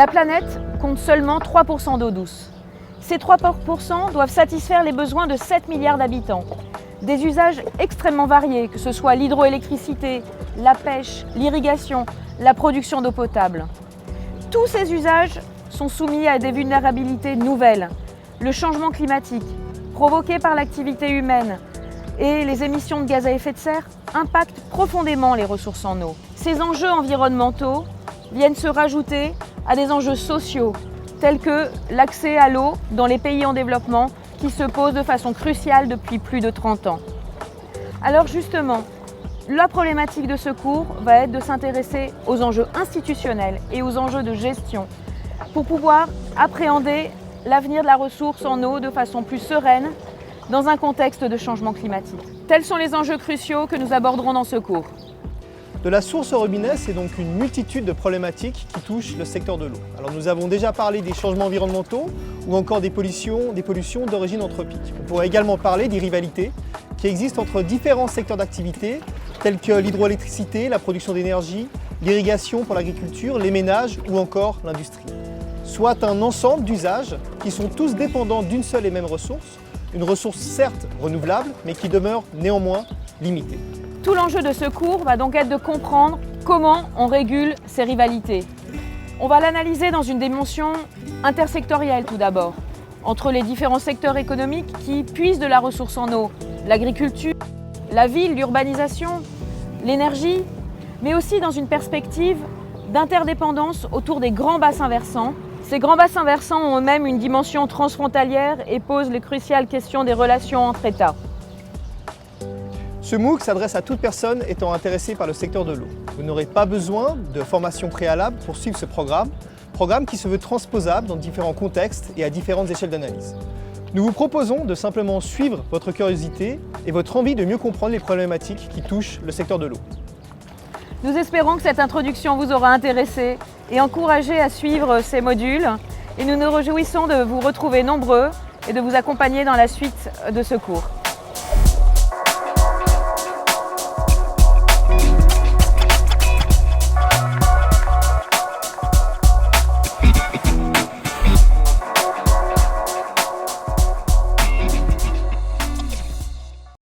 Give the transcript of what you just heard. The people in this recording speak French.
La planète compte seulement 3% d'eau douce. Ces 3% doivent satisfaire les besoins de 7 milliards d'habitants. Des usages extrêmement variés, que ce soit l'hydroélectricité, la pêche, l'irrigation, la production d'eau potable. Tous ces usages sont soumis à des vulnérabilités nouvelles. Le changement climatique, provoqué par l'activité humaine et les émissions de gaz à effet de serre, impactent profondément les ressources en eau. Ces enjeux environnementaux viennent se rajouter à des enjeux sociaux, tels que l'accès à l'eau dans les pays en développement qui se posent de façon cruciale depuis plus de 30 ans. Alors justement, la problématique de ce cours va être de s'intéresser aux enjeux institutionnels et aux enjeux de gestion pour pouvoir appréhender l'avenir de la ressource en eau de façon plus sereine dans un contexte de changement climatique. Tels sont les enjeux cruciaux que nous aborderons dans ce cours. De la source au robinet, c'est donc une multitude de problématiques qui touchent le secteur de l'eau. Alors nous avons déjà parlé des changements environnementaux ou encore des pollutions d'origine anthropique. On pourrait également parler des rivalités qui existent entre différents secteurs d'activité tels que l'hydroélectricité, la production d'énergie, l'irrigation pour l'agriculture, les ménages ou encore l'industrie. Soit un ensemble d'usages qui sont tous dépendants d'une seule et même ressource, une ressource certes renouvelable mais qui demeure néanmoins limitée. Tout l'enjeu de ce cours va donc être de comprendre comment on régule ces rivalités. On va l'analyser dans une dimension intersectorielle tout d'abord, entre les différents secteurs économiques qui puisent de la ressource en eau, l'agriculture, la ville, l'urbanisation, l'énergie, mais aussi dans une perspective d'interdépendance autour des grands bassins versants. Ces grands bassins versants ont eux-mêmes une dimension transfrontalière et posent les cruciales questions des relations entre États. Ce MOOC s'adresse à toute personne étant intéressée par le secteur de l'eau. Vous n'aurez pas besoin de formation préalable pour suivre ce programme qui se veut transposable dans différents contextes et à différentes échelles d'analyse. Nous vous proposons de simplement suivre votre curiosité et votre envie de mieux comprendre les problématiques qui touchent le secteur de l'eau. Nous espérons que cette introduction vous aura intéressé et encouragé à suivre ces modules. Et nous nous réjouissons de vous retrouver nombreux et de vous accompagner dans la suite de ce cours.